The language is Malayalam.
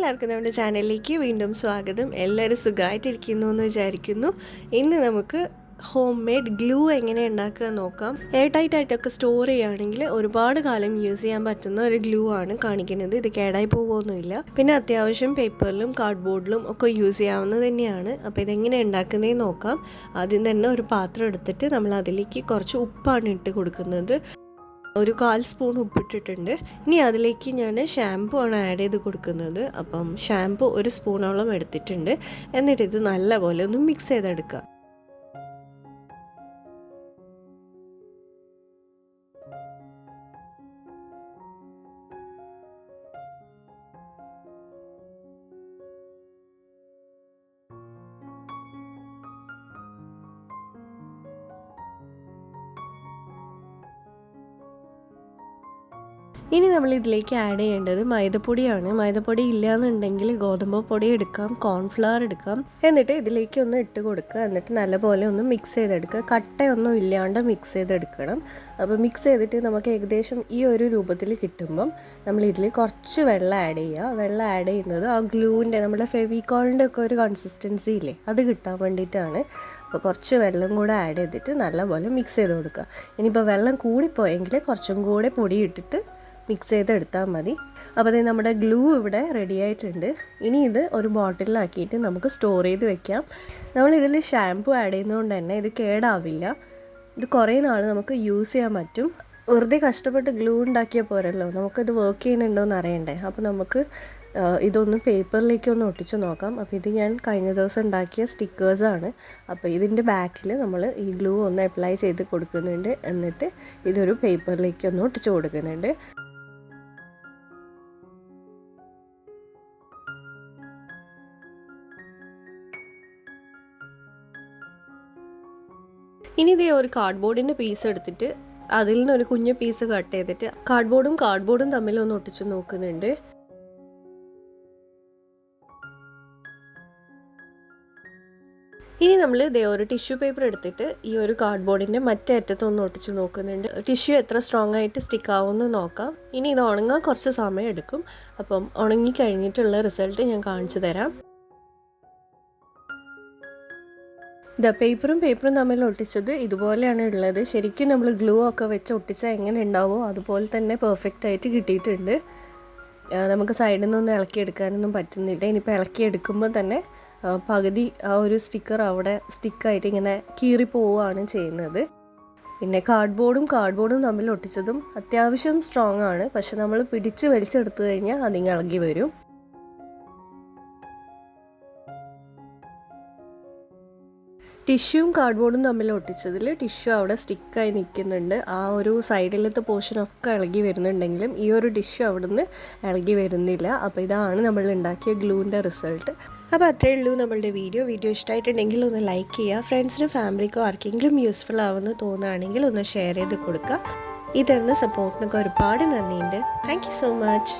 എല്ലാവർക്കും നമ്മുടെ ചാനലിലേക്ക് വീണ്ടും സ്വാഗതം. എല്ലാവരും സുഖമായിട്ടിരിക്കുന്നു എന്ന് വിചാരിക്കുന്നു. ഇന്ന് നമുക്ക് ഹോം മെയ്ഡ് ഗ്ലൂ എങ്ങനെ ഉണ്ടാക്കുക നോക്കാം. എയർ ടൈറ്റ് ആയിട്ടൊക്കെ സ്റ്റോർ ചെയ്യുകയാണെങ്കിൽ ഒരുപാട് കാലം യൂസ് ചെയ്യാൻ പറ്റുന്ന ഒരു ഗ്ലൂ ആണ് കാണിക്കുന്നത്. ഇത് കേടായി പോകുമൊന്നുമില്ല. പിന്നെ അത്യാവശ്യം പേപ്പറിലും കാർഡ്ബോർഡിലും ഒക്കെ യൂസ് ചെയ്യാവുന്നത് തന്നെയാണ്. അപ്പോൾ ഇതെങ്ങനെ ഉണ്ടാക്കുന്നതെന്ന് നോക്കാം. ആദ്യം തന്നെ ഒരു പാത്രം എടുത്തിട്ട് നമ്മൾ അതിലേക്ക് കുറച്ച് ഉപ്പാണ് ഇട്ട് കൊടുക്കുന്നത്. ഒരു 1/4 സ്പൂൺ ഉപ്പിട്ടിട്ടുണ്ട്. ഇനി അതിലേക്ക് ഞാൻ ഷാമ്പു ആണ് ആഡ് ചെയ്ത് കൊടുക്കുന്നത്. അപ്പം ഷാമ്പു 1 സ്പൂണോളം എടുത്തിട്ടുണ്ട്. എന്നിട്ട് ഇത് നല്ലപോലെ ഒന്ന് മിക്സ് ചെയ്തെടുക്കുക. ഇനി നമ്മൾ ഇതിലേക്ക് ആഡ് ചെയ്യേണ്ടത് മൈദപ്പൊടിയാണ്. മൈദപ്പൊടി ഇല്ലയെന്നുണ്ടെങ്കിൽ ഗോതമ്പ് പൊടി എടുക്കാം, കോൺഫ്ലവർ എടുക്കാം. എന്നിട്ട് ഇതിലേക്ക് ഒന്ന് ഇട്ട് കൊടുക്കുക. എന്നിട്ട് നല്ലപോലെ ഒന്ന് മിക്സ് ചെയ്തെടുക്കുക. കട്ടയൊന്നും ഇല്ലാണ്ട് മിക്സ് ചെയ്തെടുക്കണം. അപ്പോൾ മിക്സ് ചെയ്തിട്ട് നമുക്ക് ഏകദേശം ഈ ഒരു രൂപത്തിൽ കിട്ടുമ്പം നമ്മൾ ഇതിൽ കുറച്ച് വെള്ളം ആഡ് ചെയ്യുക. വെള്ളം ആഡ് ചെയ്യുന്നത് ആ ഗ്ലൂവിൻ്റെ, നമ്മുടെ ഫെവിക്കോളിൻ്റെ ഒക്കെ ഒരു കൺസിസ്റ്റൻസി ഇല്ലേ, അത് കിട്ടാൻ വേണ്ടിയിട്ടാണ്. അപ്പോൾ കുറച്ച് വെള്ളം കൂടെ ആഡ് ചെയ്തിട്ട് നല്ലപോലെ മിക്സ് ചെയ്ത് കൊടുക്കുക. ഇനിയിപ്പോൾ വെള്ളം കൂടിപ്പോയെങ്കിൽ കുറച്ചും കൂടെ പൊടി ഇട്ടിട്ട് മിക്സ് ചെയ്തെടുത്താൽ മതി. അപ്പോൾ അത് നമ്മുടെ ഗ്ലൂ ഇവിടെ റെഡി ആയിട്ടുണ്ട്. ഇനി ഇത് ഒരു ബോട്ടിലാക്കിയിട്ട് നമുക്ക് സ്റ്റോർ ചെയ്ത് വെക്കാം. നമ്മളിതിൽ ഷാമ്പു ആഡ് ചെയ്യുന്നതുകൊണ്ട് തന്നെ ഇത് കേടാവില്ല. ഇത് കുറേ നാൾ നമുക്ക് യൂസ് ചെയ്യാൻ പറ്റും. വെറുതെ കഷ്ടപ്പെട്ട് ഗ്ലൂ ഉണ്ടാക്കിയാൽ പോരല്ലോ, നമുക്കിത് വർക്ക് ചെയ്യുന്നുണ്ടോയെന്ന് അറിയണ്ടേ. അപ്പോൾ നമുക്ക് ഇതൊന്ന് പേപ്പറിലേക്കൊന്ന് ഒട്ടിച്ച് നോക്കാം. അപ്പോൾ ഇത് ഞാൻ കഴിഞ്ഞ ദിവസം ഉണ്ടാക്കിയ സ്റ്റിക്കേഴ്സാണ്. അപ്പോൾ ഇതിൻ്റെ ബാക്കിൽ നമ്മൾ ഈ ഗ്ലൂ ഒന്ന് അപ്ലൈ ചെയ്ത് കൊടുക്കുന്നുണ്ട്. എന്നിട്ട് ഇതൊരു പേപ്പറിലേക്ക് ഒന്ന് ഒട്ടിച്ച് കൊടുക്കുന്നുണ്ട്. ഇനി ഇതേ ഒരു കാർഡ്ബോർഡിൻ്റെ പീസ് എടുത്തിട്ട് അതിൽ നിന്നൊരു കുഞ്ഞു പീസ് കട്ട് ചെയ്തിട്ട് കാർഡ്ബോർഡും തമ്മിൽ ഒന്ന് ഒട്ടിച്ച് നോക്കുന്നുണ്ട്. ഇനി നമ്മൾ ഇതേ ഒരു ടിഷ്യൂ പേപ്പർ എടുത്തിട്ട് ഈ ഒരു കാർഡ്ബോർഡിൻ്റെ മറ്റേ അറ്റത്തൊന്ന് ഒട്ടിച്ച് നോക്കുന്നുണ്ട്. ടിഷ്യൂ എത്ര സ്ട്രോങ് ആയിട്ട് സ്റ്റിക്ക് ആവുമെന്ന് നോക്കാം. ഇനി ഇത് ഉണങ്ങാൻ കുറച്ച് സമയം എടുക്കും. അപ്പം ഉണങ്ങി കഴിഞ്ഞിട്ടുള്ള റിസൾട്ട് ഞാൻ കാണിച്ചു തരാം. പേപ്പറും തമ്മിൽ ഒട്ടിച്ചത് ഇതുപോലെയാണ് ഉള്ളത്. ശരിക്കും നമ്മൾ ഗ്ലൂ ഒക്കെ വെച്ച് ഒട്ടിച്ചാൽ എങ്ങനെ ഉണ്ടാവുമോ അതുപോലെ തന്നെ പെർഫെക്റ്റ് ആയിട്ട് കിട്ടിയിട്ടുണ്ട്. നമുക്ക് സൈഡിൽ നിന്നൊന്നും ഇളക്കിയെടുക്കാനൊന്നും പറ്റുന്നില്ല. ഇനിയിപ്പോൾ ഇളക്കിയെടുക്കുമ്പോൾ തന്നെ പകുതി ആ ഒരു സ്റ്റിക്കർ അവിടെ സ്റ്റിക്കായിട്ട് ഇങ്ങനെ കീറി പോവുകയാണ് ചെയ്യുന്നത്. പിന്നെ കാർഡ്ബോർഡും തമ്മിൽ ഒട്ടിച്ചതും അത്യാവശ്യം സ്ട്രോങ് ആണ്. പക്ഷെ നമ്മൾ പിടിച്ച് വലിച്ചെടുത്തു കഴിഞ്ഞാൽ അതിങ്ങനെ ഇളകി വരും. ടിഷ്യൂവും കാർഡ്ബോർഡും തമ്മിൽ ഒട്ടിച്ചതിൽ ടിഷ്യൂ അവിടെ സ്റ്റിക്കായി നിൽക്കുന്നുണ്ട്. ആ ഒരു സൈഡിലത്തെ പോർഷനൊക്കെ ഇളകി വരുന്നുണ്ടെങ്കിലും ഈ ഒരു ടിഷ്യൂ അവിടെ നിന്ന് ഇളകി വരുന്നില്ല. അപ്പോൾ ഇതാണ് നമ്മൾ ഉണ്ടാക്കിയ ഗ്ലൂവിൻ്റെ റിസൾട്ട്. അപ്പോൾ അത്രയേ ഉള്ളൂ നമ്മളുടെ വീഡിയോ ഇഷ്ടമായിട്ടുണ്ടെങ്കിൽ ഒന്ന് ലൈക്ക് ചെയ്യുക. ഫ്രണ്ട്സിനും ഫാമിലിക്കോ ആർക്കെങ്കിലും യൂസ്ഫുൾ ആവുമെന്ന് തോന്നുകയാണെങ്കിൽ ഒന്ന് ഷെയർ ചെയ്ത് കൊടുക്കുക. ഇതെന്ന സപ്പോർട്ടിനൊക്കെ ഒരുപാട് നന്ദിയുണ്ട്. Thank you so much.